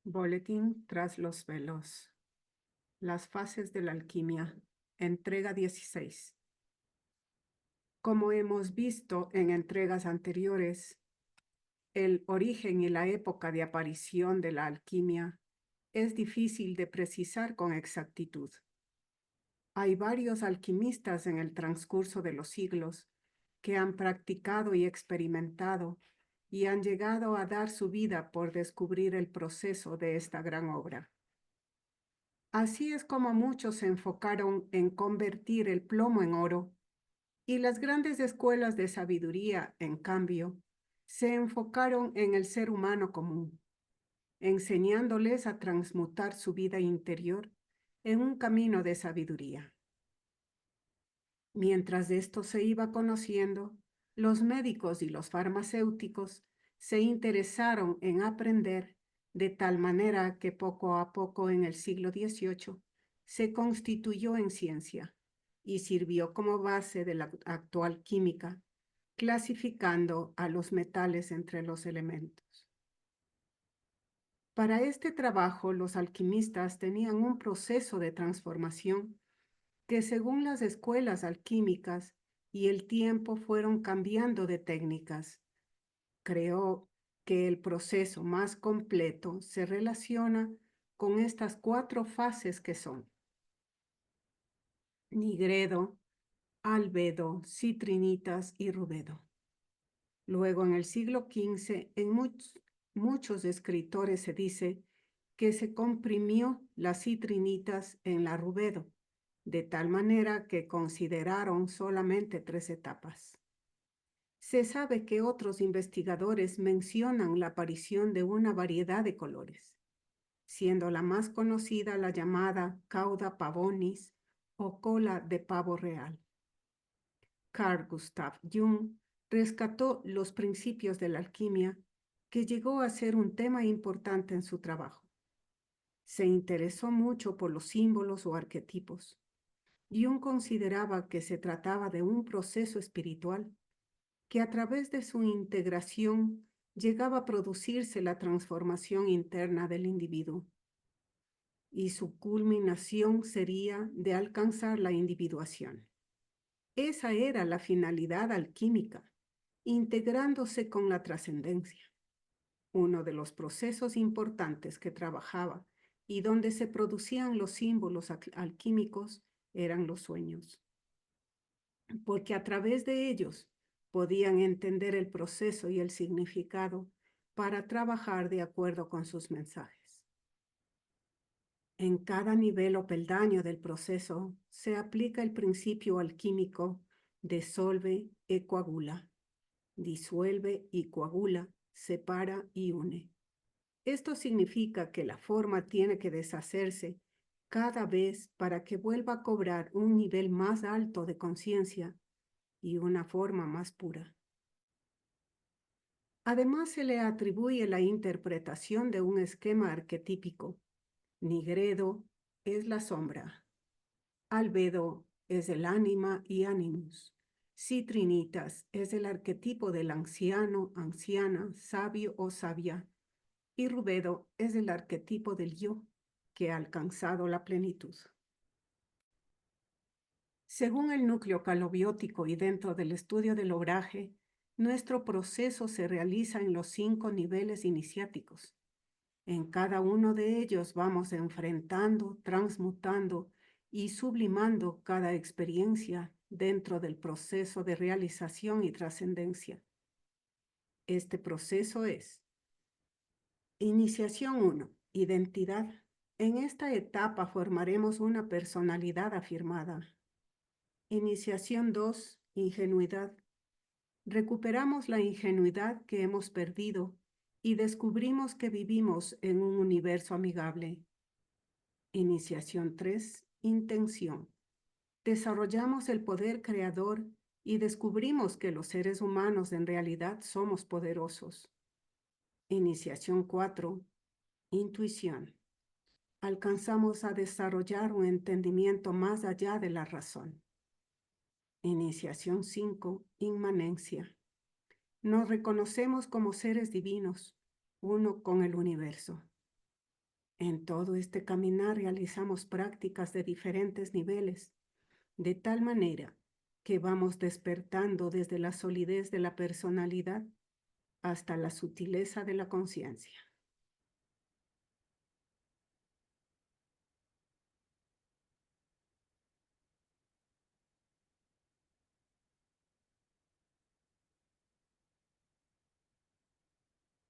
Boletín tras los velos. Las fases de la alquimia. Entrega 16. Como hemos visto en entregas anteriores, el origen y la época de aparición de la alquimia es difícil de precisar con exactitud. Hay varios alquimistas en el transcurso de los siglos que han practicado y experimentado y han llegado a dar su vida por descubrir el proceso de esta gran obra. Así es como muchos se enfocaron en convertir el plomo en oro, y las grandes escuelas de sabiduría, en cambio, se enfocaron en el ser humano común, enseñándoles a transmutar su vida interior en un camino de sabiduría. Mientras esto se iba conociendo, los médicos y los farmacéuticos se interesaron en aprender de tal manera que poco a poco en el siglo XVIII se constituyó en ciencia y sirvió como base de la actual química, clasificando a los metales entre los elementos. Para este trabajo, los alquimistas tenían un proceso de transformación que según las escuelas alquímicas y el tiempo fueron cambiando de técnicas. Creo que el proceso más completo se relaciona con estas 4 fases que son nigredo, albedo, citrinitas y rubedo. Luego, en el siglo XV, en muchos escritores se dice que se comprimió las citrinitas en la rubedo, de tal manera que consideraron solamente 3 etapas. Se sabe que otros investigadores mencionan la aparición de una variedad de colores, siendo la más conocida la llamada cauda pavonis o cola de pavo real. Carl Gustav Jung rescató los principios de la alquimia, que llegó a ser un tema importante en su trabajo. Se interesó mucho por los símbolos o arquetipos. Jung consideraba que se trataba de un proceso espiritual que a través de su integración llegaba a producirse la transformación interna del individuo, y su culminación sería de alcanzar la individuación. Esa era la finalidad alquímica, integrándose con la trascendencia. Uno de los procesos importantes que trabajaba y donde se producían los símbolos alquímicos eran los sueños, porque a través de ellos podían entender el proceso y el significado para trabajar de acuerdo con sus mensajes. En cada nivel o peldaño del proceso se aplica el principio alquímico disolve e coagula, disuelve y coagula, separa y une. Esto significa que la forma tiene que deshacerse cada vez para que vuelva a cobrar un nivel más alto de conciencia y una forma más pura. Además, se le atribuye la interpretación de un esquema arquetípico. Nigredo es la sombra, albedo es el ánima y animus, citrinitas es el arquetipo del anciano, anciana, sabio o sabia, y rubedo es el arquetipo del yo, que ha alcanzado la plenitud. Según el núcleo calobiótico y dentro del estudio del obraje, nuestro proceso se realiza en los 5 niveles iniciáticos. En cada uno de ellos vamos enfrentando, transmutando y sublimando cada experiencia dentro del proceso de realización y trascendencia. Este proceso es Iniciación 1. Identidad. En esta etapa formaremos una personalidad afirmada. Iniciación 2. Ingenuidad. Recuperamos la ingenuidad que hemos perdido y descubrimos que vivimos en un universo amigable. Iniciación 3. Intención. Desarrollamos el poder creador y descubrimos que los seres humanos en realidad somos poderosos. Iniciación 4. Intuición. Alcanzamos a desarrollar un entendimiento más allá de la razón. Iniciación 5. Inmanencia. Nos reconocemos como seres divinos, uno con el universo. En todo este caminar realizamos prácticas de diferentes niveles, de tal manera que vamos despertando desde la solidez de la personalidad hasta la sutileza de la conciencia.